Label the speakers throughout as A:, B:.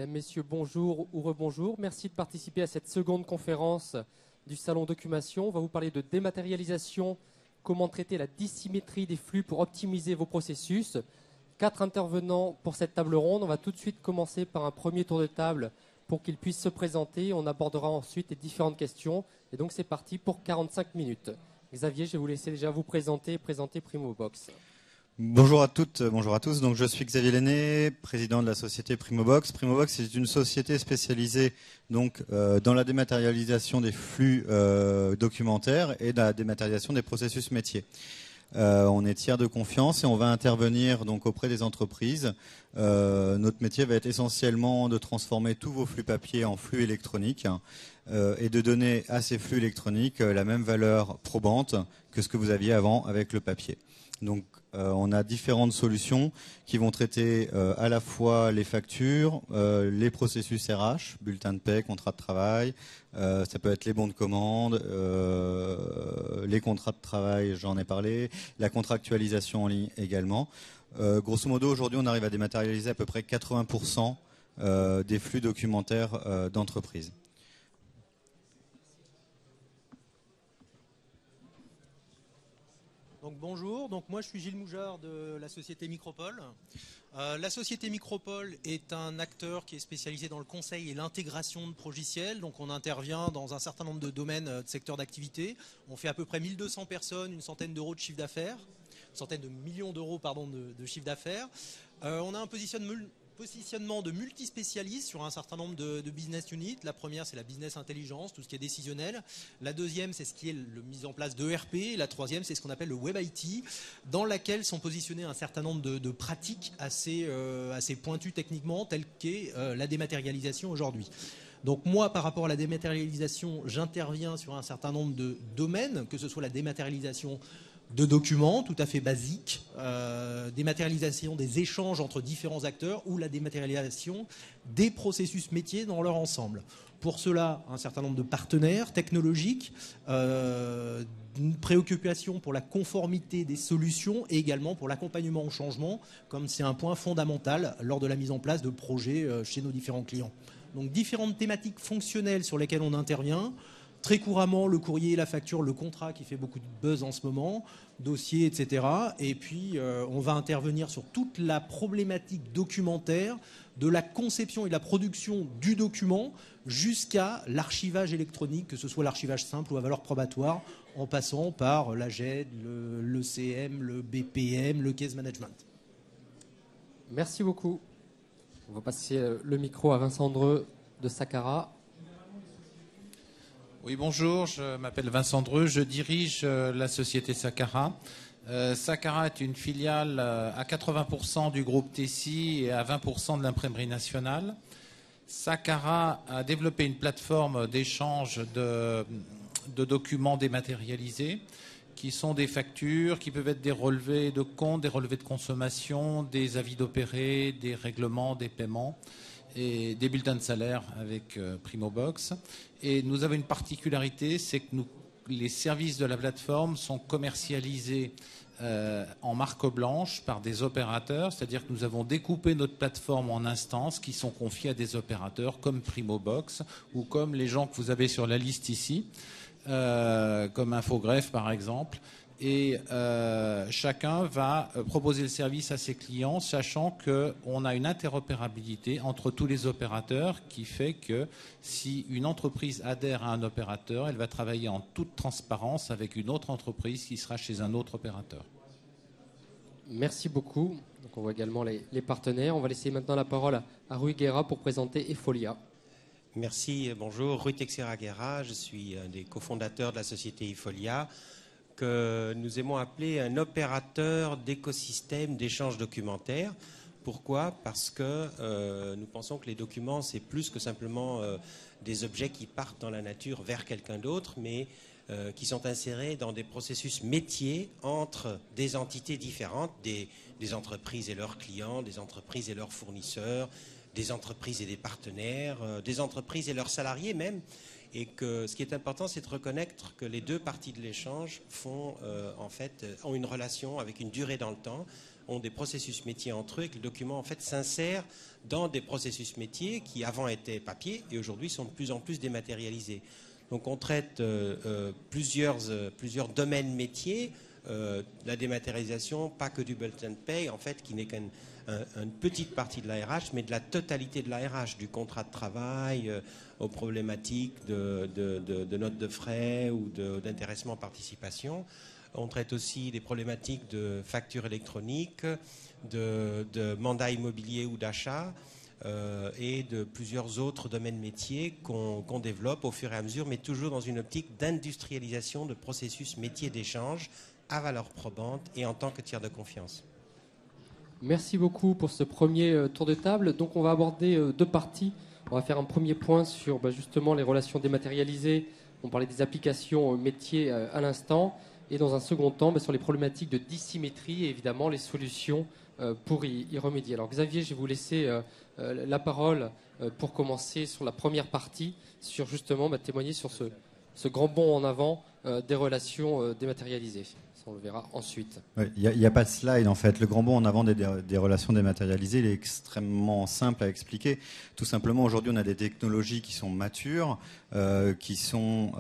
A: Mesdames, Messieurs, bonjour ou rebonjour. Merci de participer à cette seconde conférence du Salon Documation. On va vous parler de dématérialisation, comment traiter la dissymétrie des flux pour optimiser vos processus. 4 intervenants pour cette table ronde. On va tout de suite commencer par un premier tour de table pour qu'ils puissent se présenter. On abordera ensuite les différentes questions. Et donc c'est parti pour 45 minutes. Xavier, je vais vous laisser déjà vous présenter Primobox.
B: Bonjour à toutes, bonjour à tous. Donc, je suis Xavier Lenné, président de la société Primobox. Primobox est une société spécialisée donc, dans la dématérialisation des flux documentaires et dans la dématérialisation des processus métiers. On est tiers de confiance et on va intervenir donc auprès des entreprises. Notre métier va être essentiellement de transformer tous vos flux papier en flux électroniques et de donner à ces flux électroniques la même valeur probante que ce que vous aviez avant avec le papier. Donc, on a différentes solutions qui vont traiter à la fois les factures, les processus RH, bulletin de paie, contrat de travail, ça peut être les bons de commande, les contrats de travail, j'en ai parlé, la contractualisation en ligne également. Grosso modo, aujourd'hui, on arrive à dématérialiser à peu près 80% des flux documentaires d'entreprise.
C: Donc bonjour, donc moi je suis Gilles Moujard de la société Micropole. La société Micropole est un acteur qui est spécialisé dans le conseil et l'intégration de logiciels. Donc on intervient dans un certain nombre de domaines, de secteurs d'activité. On fait à peu près 1200 personnes, une centaine d'euros de chiffre d'affaires, une centaine de millions d'euros pardon, de chiffre d'affaires. On a un positionnement de multispécialistes sur un certain nombre de business units. La première, c'est la business intelligence, tout ce qui est décisionnel. La deuxième, c'est ce qui est la mise en place d'ERP. La troisième, c'est ce qu'on appelle le Web IT, dans laquelle sont positionnées un certain nombre de pratiques assez pointues techniquement, telles qu'est la dématérialisation aujourd'hui. Donc moi, par rapport à la dématérialisation, j'interviens sur un certain nombre de domaines, que ce soit la dématérialisation de documents tout à fait basiques, dématérialisation des échanges entre différents acteurs ou la dématérialisation des processus métiers dans leur ensemble. Pour cela, un certain nombre de partenaires technologiques, une préoccupation pour la conformité des solutions et également pour l'accompagnement au changement, comme c'est un point fondamental lors de la mise en place de projets chez nos différents clients. Donc différentes thématiques fonctionnelles sur lesquelles on intervient. Très couramment, le courrier, la facture, le contrat qui fait beaucoup de buzz en ce moment, dossier, etc. Et puis, on va intervenir sur toute la problématique documentaire, de la conception et de la production du document jusqu'à l'archivage électronique, que ce soit l'archivage simple ou à valeur probatoire, en passant par la GED, l'ECM, le BPM, le case management.
A: Merci beaucoup. On va passer le micro à Vincent Dreux de Sacara.
D: Oui, bonjour, je m'appelle Vincent Dreux, je dirige la société Sacara. Sacara est une filiale à 80% du groupe Tessi et à 20% de l'imprimerie nationale. Sacara a développé une plateforme d'échange de documents dématérialisés qui sont des factures, qui peuvent être des relevés de compte, des relevés de consommation, des avis d'opérés, des règlements, des paiements et des bulletins de salaire avec Primobox. Et nous avons une particularité, c'est que les services de la plateforme sont commercialisés en marque blanche par des opérateurs, c'est-à-dire que nous avons découpé notre plateforme en instances qui sont confiées à des opérateurs comme Primobox ou comme les gens que vous avez sur la liste ici, comme Infogreffe par exemple. Et chacun va proposer le service à ses clients, sachant qu'on a une interopérabilité entre tous les opérateurs qui fait que si une entreprise adhère à un opérateur, elle va travailler en toute transparence avec une autre entreprise qui sera chez un autre opérateur.
A: Merci beaucoup. Donc on voit également les partenaires. On va laisser maintenant la parole à Rui Guerra pour présenter Efolia.
E: Merci, bonjour. Rui Teixeira-Guerra, je suis un des cofondateurs de la société Efolia, que nous aimons appeler un opérateur d'écosystème d'échange documentaire. Pourquoi ? Parce que nous pensons que les documents, c'est plus que simplement des objets qui partent dans la nature vers quelqu'un d'autre, mais qui sont insérés dans des processus métiers entre des entités différentes, des entreprises et leurs clients, des entreprises et leurs fournisseurs, des entreprises et des partenaires, des entreprises et leurs salariés même. Et que ce qui est important, c'est de reconnaître que les deux parties de l'échange ont une relation avec une durée dans le temps, ont des processus métiers entre eux, et que le document en fait s'insère dans des processus métiers qui avant étaient papier et aujourd'hui sont de plus en plus dématérialisés. Donc on traite plusieurs domaines métiers, la dématérialisation, pas que du bulletin de paye, en fait, qui n'est qu'une petite partie de la RH, mais de la totalité de la RH, du contrat de travail aux problématiques de notes de frais ou d'intéressement participation. On traite aussi des problématiques de facture électronique, de mandat immobilier ou d'achat, et de plusieurs autres domaines métiers qu'on développe au fur et à mesure, mais toujours dans une optique d'industrialisation de processus métiers d'échange à valeur probante et en tant que tiers de confiance.
A: Merci beaucoup pour ce premier tour de table. Donc on va aborder deux parties. On va faire un premier point sur justement les relations dématérialisées. On parlait des applications métiers à l'instant. Et dans un second temps, sur les problématiques de dissymétrie et évidemment les solutions pour y remédier. Alors Xavier, je vais vous laisser la parole pour commencer sur la première partie, sur justement témoigner sur ce grand bond en avant des relations dématérialisées. Ça, on le verra ensuite.
B: Il n'y a pas de slide en fait. Le grand bond en avant des relations dématérialisées, il est extrêmement simple à expliquer. Tout simplement, aujourd'hui, on a des technologies qui sont matures, qui sont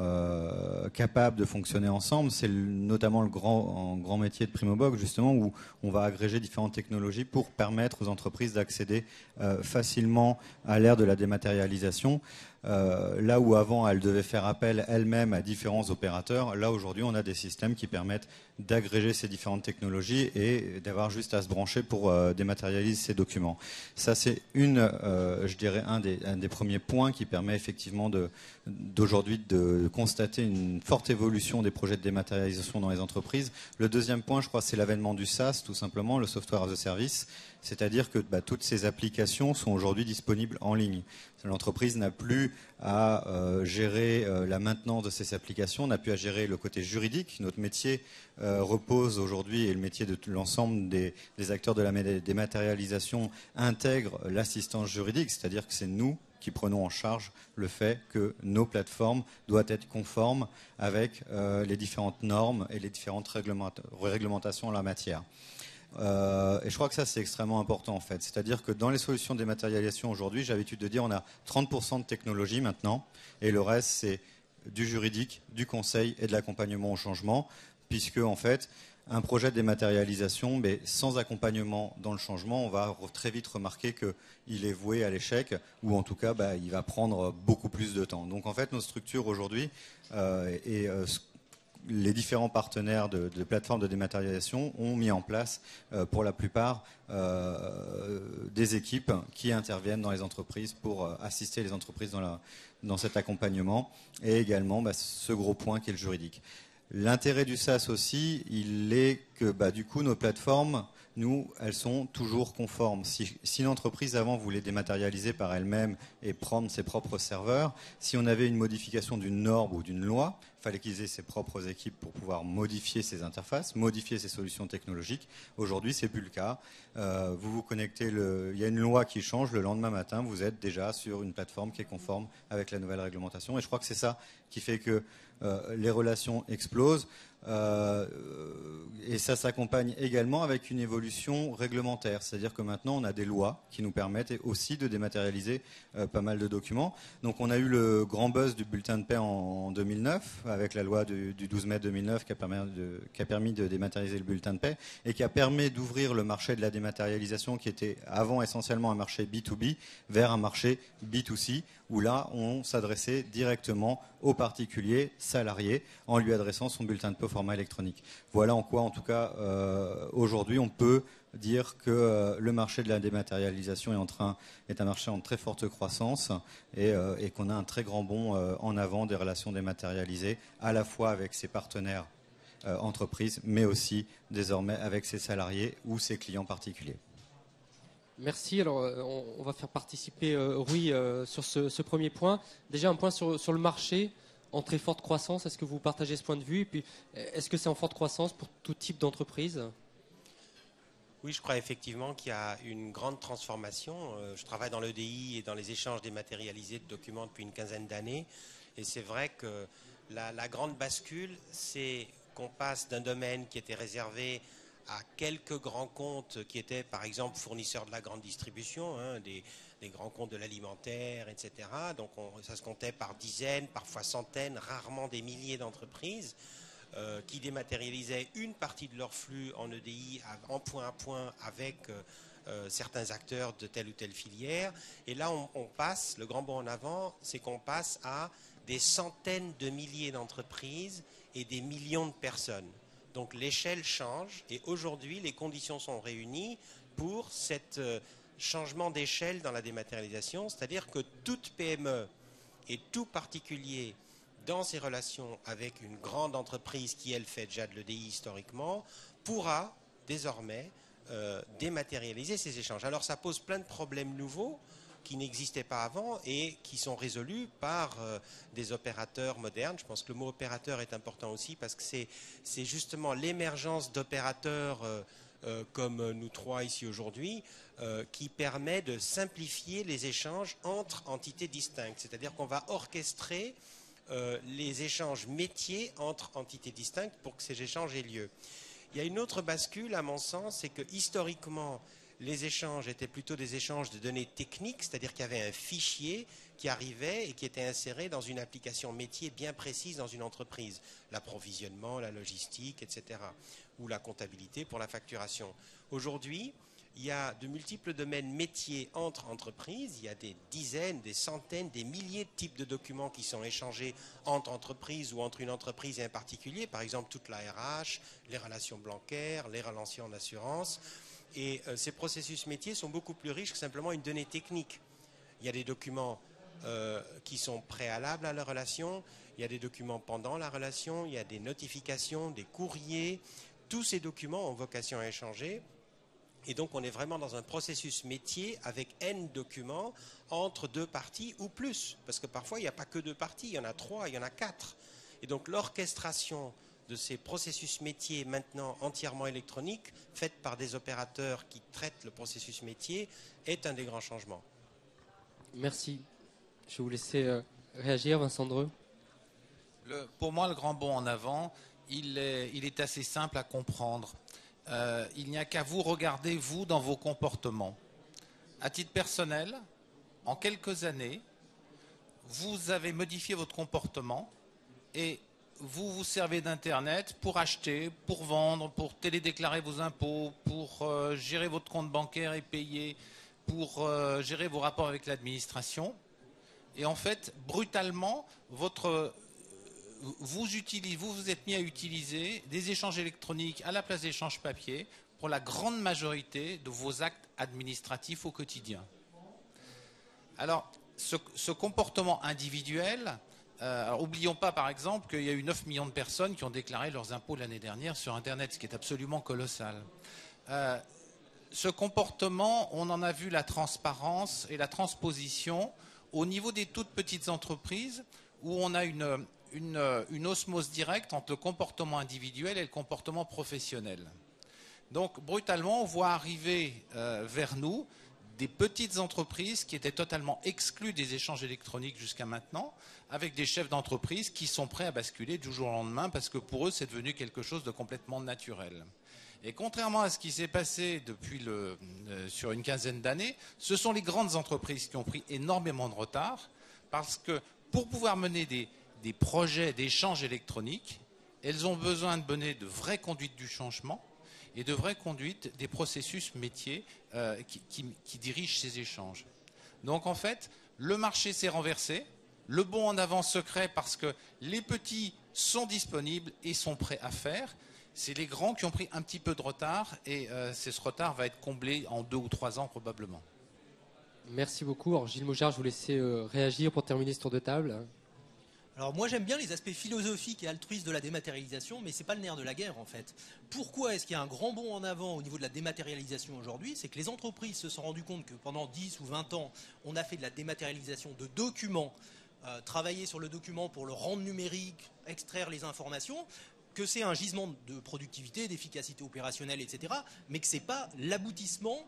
B: capables de fonctionner ensemble. C'est notamment le grand métier de Primobox, justement, où on va agréger différentes technologies pour permettre aux entreprises d'accéder facilement à l'ère de la dématérialisation. Là où avant elles devaient faire appel elles-mêmes à différents opérateurs, là aujourd'hui on a des systèmes qui permettent d'agréger ces différentes technologies et d'avoir juste à se brancher pour dématérialiser ces documents. Ça c'est je dirais un des premiers points qui permet effectivement d'aujourd'hui de constater une forte évolution des projets de dématérialisation dans les entreprises. Le deuxième point, je crois, c'est l'avènement du SaaS, tout simplement, le Software as a Service. C'est-à-dire que toutes ces applications sont aujourd'hui disponibles en ligne. L'entreprise n'a plus à gérer la maintenance de ces applications, n'a plus à gérer le côté juridique. Notre métier repose aujourd'hui, et le métier de l'ensemble des acteurs de la dématérialisation intègre l'assistance juridique, c'est-à-dire que c'est nous qui prenons en charge le fait que nos plateformes doivent être conformes avec les différentes normes et les différentes réglementations en la matière. Et je crois que ça c'est extrêmement important en fait. C'est-à-dire que dans les solutions de dématérialisation aujourd'hui, j'ai l'habitude de dire on a 30% de technologie maintenant et le reste c'est du juridique, du conseil et de l'accompagnement au changement, puisque en fait un projet de dématérialisation, mais sans accompagnement dans le changement, on va très vite remarquer qu'il est voué à l'échec, ou en tout cas il va prendre beaucoup plus de temps. Donc en fait nos structures aujourd'hui les différents partenaires de plateformes de dématérialisation ont mis en place pour la plupart des équipes qui interviennent dans les entreprises pour assister les entreprises dans cet accompagnement et également ce gros point qui est le juridique. L'intérêt du SaaS aussi, il est que du coup nos plateformes, elles sont toujours conformes. Si l'entreprise avant voulait dématérialiser par elle-même et prendre ses propres serveurs, si on avait une modification d'une norme ou d'une loi, il fallait qu'ils aient ses propres équipes pour pouvoir modifier ces interfaces, modifier ces solutions technologiques. Aujourd'hui, c'est plus le cas. Vous vous connectez, il y a une loi qui change, le lendemain matin, vous êtes déjà sur une plateforme qui est conforme avec la nouvelle réglementation. Et je crois que c'est ça qui fait que les relations explosent. Et ça s'accompagne également avec une évolution réglementaire. C'est-à-dire que maintenant, on a des lois qui nous permettent aussi de dématérialiser pas mal de documents. Donc on a eu le grand buzz du bulletin de paie en 2009, avec la loi du 12 mai 2009 qui a permis de dématérialiser le bulletin de paie et qui a permis d'ouvrir le marché de la dématérialisation qui était avant essentiellement un marché B2B vers un marché B2C où là, on s'adressait directement aux particuliers salariés en lui adressant son bulletin de paie au format électronique. Voilà en quoi, en tout cas, aujourd'hui, on peut dire que le marché de la dématérialisation est un marché en très forte croissance et qu'on a un très grand bond en avant des relations dématérialisées, à la fois avec ses partenaires entreprises, mais aussi désormais avec ses salariés ou ses clients particuliers.
A: Merci. Alors, on va faire participer Rui sur ce premier point. Déjà, un point sur le marché en très forte croissance. Est-ce que vous partagez ce point de vue? Et puis, est-ce que c'est en forte croissance pour tout type d'entreprise?
E: Oui, je crois effectivement qu'il y a une grande transformation. Je travaille dans l'EDI et dans les échanges dématérialisés de documents depuis une quinzaine d'années. Et c'est vrai que la grande bascule, c'est qu'on passe d'un domaine qui était réservé à quelques grands comptes qui étaient par exemple fournisseurs de la grande distribution, hein, des grands comptes de l'alimentaire, etc. Donc ça se comptait par dizaines, parfois centaines, rarement des milliers d'entreprises qui dématérialisaient une partie de leur flux en EDI en point à point avec certains acteurs de telle ou telle filière. Et là, on passe, le grand bond en avant, c'est qu'on passe à des centaines de milliers d'entreprises et des millions de personnes. Donc l'échelle change et aujourd'hui, les conditions sont réunies pour cet changement d'échelle dans la dématérialisation, c'est-à-dire que toute PME et tout particulier dans ses relations avec une grande entreprise qui, elle, fait déjà de l'EDI historiquement, pourra désormais dématérialiser ces échanges. Alors ça pose plein de problèmes nouveaux qui n'existaient pas avant et qui sont résolus par des opérateurs modernes. Je pense que le mot opérateur est important aussi parce que c'est justement l'émergence d'opérateurs comme nous trois ici aujourd'hui qui permet de simplifier les échanges entre entités distinctes. C'est-à-dire qu'on va orchestrer les échanges métiers entre entités distinctes pour que ces échanges aient lieu. Il y a une autre bascule, à mon sens, c'est que historiquement, les échanges étaient plutôt des échanges de données techniques, c'est-à-dire qu'il y avait un fichier qui arrivait et qui était inséré dans une application métier bien précise dans une entreprise. L'approvisionnement, la logistique, etc. Ou la comptabilité pour la facturation. Aujourd'hui, il y a de multiples domaines métiers entre entreprises. Il y a des dizaines, des centaines, des milliers de types de documents qui sont échangés entre entreprises ou entre une entreprise et un particulier. Par exemple, toute la RH, les relations bancaires, les relations en assurance. Et ces processus métiers sont beaucoup plus riches que simplement une donnée technique. Il y a des documents qui sont préalables à la relation. Il y a des documents pendant la relation. Il y a des notifications, des courriers. Tous ces documents ont vocation à échanger. Et donc, on est vraiment dans un processus métier avec N documents entre deux parties ou plus. Parce que parfois, il n'y a pas que deux parties, il y en a 3, il y en a 4. Et donc, l'orchestration de ces processus métiers maintenant entièrement électroniques, faite par des opérateurs qui traitent le processus métier, est un des grands changements.
A: Merci. Je vais vous laisser réagir, Vincent Dreux.
D: Pour moi, le grand bond en avant, il est assez simple à comprendre. Il n'y a qu'à vous regarder, vous, dans vos comportements. À titre personnel, en quelques années, vous avez modifié votre comportement et vous vous servez d'Internet pour acheter, pour vendre, pour télédéclarer vos impôts, pour gérer votre compte bancaire et payer, pour gérer vos rapports avec l'administration. Et en fait, brutalement, vous vous êtes mis à utiliser des échanges électroniques à la place d'échanges papier pour la grande majorité de vos actes administratifs au quotidien. Alors, ce comportement individuel, n'oublions pas par exemple qu'il y a eu 9 millions de personnes qui ont déclaré leurs impôts l'année dernière sur Internet, ce qui est absolument colossal. Ce comportement, on en a vu la transparence et la transposition au niveau des toutes petites entreprises où on a une osmose directe entre le comportement individuel et le comportement professionnel. Donc, brutalement, on voit arriver vers nous des petites entreprises qui étaient totalement exclues des échanges électroniques jusqu'à maintenant, avec des chefs d'entreprise qui sont prêts à basculer du jour au lendemain parce que pour eux, c'est devenu quelque chose de complètement naturel. Et contrairement à ce qui s'est passé depuis sur une quinzaine d'années, ce sont les grandes entreprises qui ont pris énormément de retard parce que pour pouvoir mener des projets d'échange électronique, elles ont besoin de mener de vraies conduites du changement et de vraies conduites des processus métiers qui dirigent ces échanges. Donc en fait, le marché s'est renversé, le bond en avant se crée parce que les petits sont disponibles et sont prêts à faire. C'est les grands qui ont pris un petit peu de retard et ce retard va être comblé en 2 ou 3 ans probablement.
A: Merci beaucoup. Alors Gilles Moujard, je vous laisse réagir pour terminer ce tour de table.
C: Alors moi j'aime bien les aspects philosophiques et altruistes de la dématérialisation, mais c'est pas le nerf de la guerre en fait. Pourquoi est-ce qu'il y a un grand bond en avant au niveau de la dématérialisation aujourd'hui? C'est que les entreprises se sont rendues compte que pendant 10 ou 20 ans, on a fait de la dématérialisation de documents, travailler sur le document pour le rendre numérique, extraire les informations, que c'est un gisement de productivité, d'efficacité opérationnelle, etc., mais que c'est pas l'aboutissement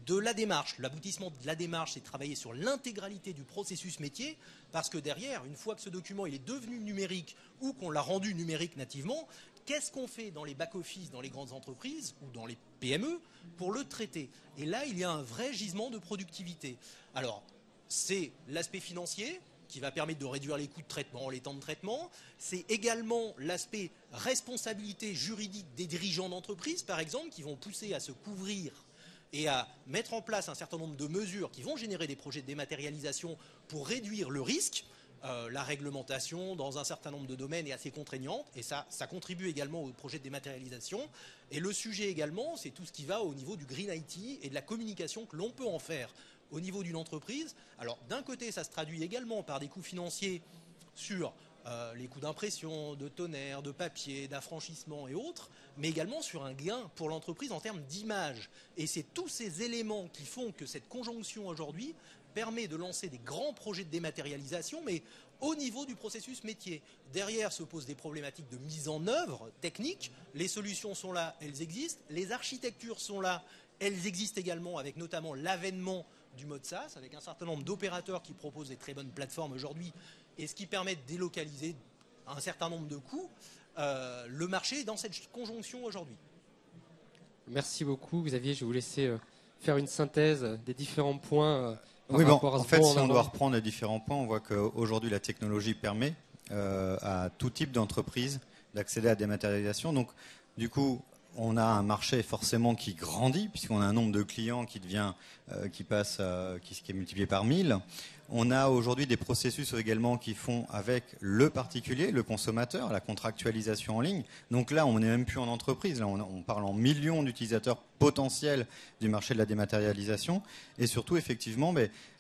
C: de la démarche. L'aboutissement de la démarche, c'est de travailler sur l'intégralité du processus métier, parce que derrière, une fois que ce document il est devenu numérique ou qu'on l'a rendu numérique nativement, qu'est-ce qu'on fait dans les back-office, dans les grandes entreprises ou dans les PME pour le traiter? Et là, il y a un vrai gisement de productivité. Alors, c'est l'aspect financier qui va permettre de réduire les coûts de traitement, les temps de traitement. C'est également l'aspect responsabilité juridique des dirigeants d'entreprise, par exemple, qui vont pousser à se couvrir et à mettre en place un certain nombre de mesures qui vont générer des projets de dématérialisation pour réduire le risque. La réglementation dans un certain nombre de domaines est assez contraignante et ça contribue également au projet de dématérialisation. Et le sujet également, c'est tout ce qui va au niveau du Green IT et de la communication que l'on peut en faire au niveau d'une entreprise. Alors d'un côté, ça se traduit également par des coûts financiers sur les coûts d'impression, de tonnerre, de papier, d'affranchissement et autres, mais également sur un gain pour l'entreprise en termes d'image. Et c'est tous ces éléments qui font que cette conjonction aujourd'hui permet de lancer des grands projets de dématérialisation, mais au niveau du processus métier. Derrière se posent des problématiques de mise en œuvre technique. Les solutions sont là, elles existent. Les architectures sont là, elles existent également, avec notamment l'avènement du mode SaaS, avec un certain nombre d'opérateurs qui proposent des très bonnes plateformes aujourd'hui, et ce qui permet de délocaliser un certain nombre de coûts. Le marché est dans cette conjonction aujourd'hui.
A: Merci beaucoup, Xavier. Je vais vous laisser faire une synthèse des différents points.
B: Oui, bon, en fait, si on doit reprendre les différents points, on voit qu'aujourd'hui, la technologie permet à tout type d'entreprise d'accéder à la dématérialisation. Donc, du coup, on a un marché forcément qui grandit, puisqu'on a un nombre de clients qui est multiplié par 1000. On a aujourd'hui des processus également qui font avec le particulier, le consommateur, la contractualisation en ligne. Donc là, on n'est même plus en entreprise. Là, on parle en millions d'utilisateurs potentiels du marché de la dématérialisation. Et surtout, effectivement,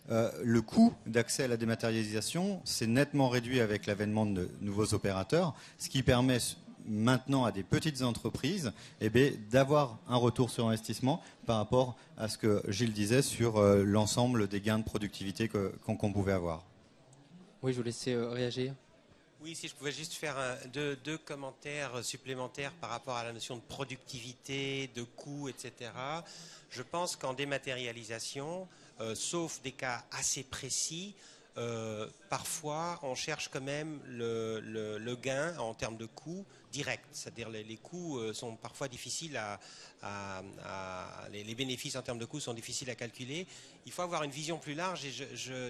B: le coût d'accès à la dématérialisation s'est nettement réduit avec l'avènement de nouveaux opérateurs, ce qui permet maintenant à des petites entreprises d'avoir un retour sur investissement par rapport à ce que Gilles disait sur l'ensemble des gains de productivité qu'on pouvait avoir.
A: Oui, je vous laisse réagir.
E: Oui, si je pouvais juste faire deux commentaires supplémentaires par rapport à la notion de productivité, de coût, etc. Je pense qu'en dématérialisation, sauf des cas assez précis, parfois on cherche quand même le gain en termes de coûts direct, c'est-à-dire les coûts sont parfois difficiles les bénéfices en termes de coûts sont difficiles à calculer. Il faut avoir une vision plus large et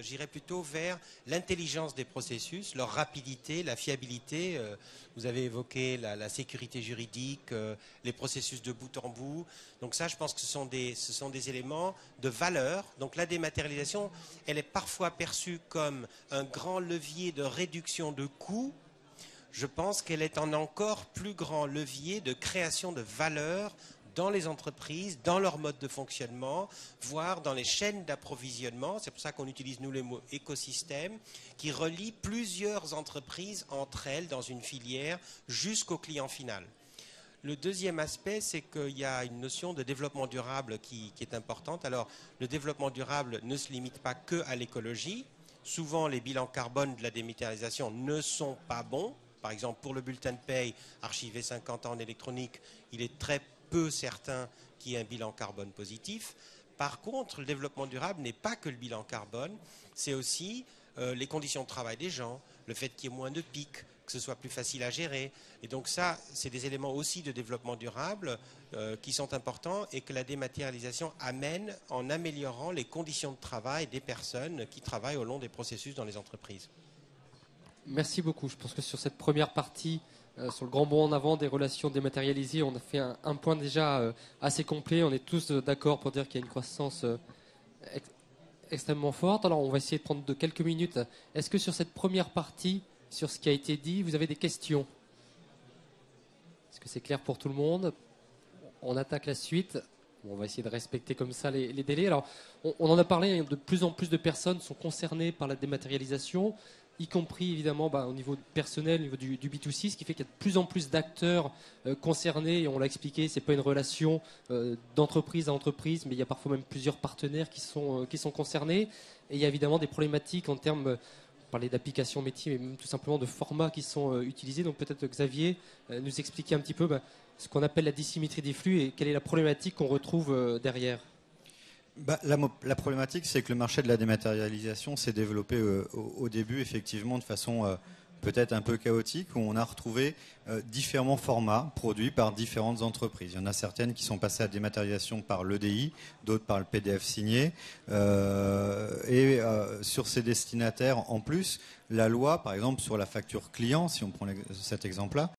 E: j'irais plutôt vers l'intelligence des processus, leur rapidité, la fiabilité. Vous avez évoqué la sécurité juridique, les processus de bout en bout. Donc ça, je pense que ce sont des éléments de valeur. Donc la dématérialisation, elle est parfois perçue comme un grand levier de réduction de coûts. Je pense qu'elle est un encore plus grand levier de création de valeur dans les entreprises, dans leur mode de fonctionnement, voire dans les chaînes d'approvisionnement. C'est pour ça qu'on utilise, nous, le mot écosystème, qui relie plusieurs entreprises entre elles dans une filière jusqu'au client final. Le deuxième aspect, c'est qu'il y a une notion de développement durable qui est importante. Alors, le développement durable ne se limite pas que à l'écologie. Souvent, les bilans carbone de la dématérialisation ne sont pas bons. Par exemple, pour le bulletin de paye archivé 50 ans en électronique, il est très peu certain qu'il y ait un bilan carbone positif. Par contre, le développement durable n'est pas que le bilan carbone, c'est aussi les conditions de travail des gens, le fait qu'il y ait moins de pics, que ce soit plus facile à gérer. Et donc ça, c'est des éléments aussi de développement durable qui sont importants et que la dématérialisation amène en améliorant les conditions de travail des personnes qui travaillent au long des processus dans les entreprises.
A: Merci beaucoup. Je pense que sur cette première partie, sur le grand bond en avant des relations dématérialisées, on a fait un point déjà assez complet. On est tous d'accord pour dire qu'il y a une croissance extrêmement forte. Alors, on va essayer de prendre quelques minutes. Est-ce que sur cette première partie, sur ce qui a été dit, vous avez des questions? Est-ce que c'est clair pour tout le monde? On attaque la suite. On va essayer de respecter comme ça les délais. Alors, on en a parlé, de plus en plus de personnes sont concernées par la dématérialisation, y compris évidemment au niveau personnel, au niveau du B2C, ce qui fait qu'il y a de plus en plus d'acteurs concernés. Et on l'a expliqué, ce n'est pas une relation d'entreprise à entreprise, mais il y a parfois même plusieurs partenaires qui sont concernés. Et il y a évidemment des problématiques en termes, on parlait d'applications métiers, mais même tout simplement de formats qui sont utilisés. Donc peut-être Xavier nous expliquer un petit peu ce qu'on appelle la dissymétrie des flux et quelle est la problématique qu'on retrouve derrière.
B: La problématique, c'est que le marché de la dématérialisation s'est développé au début, effectivement, de façon peut-être un peu chaotique, où on a retrouvé différents formats produits par différentes entreprises. Il y en a certaines qui sont passées à dématérialisation par l'EDI, d'autres par le PDF signé. Sur ces destinataires, en plus, la loi, par exemple, sur la facture client, si on prend cet exemple-là,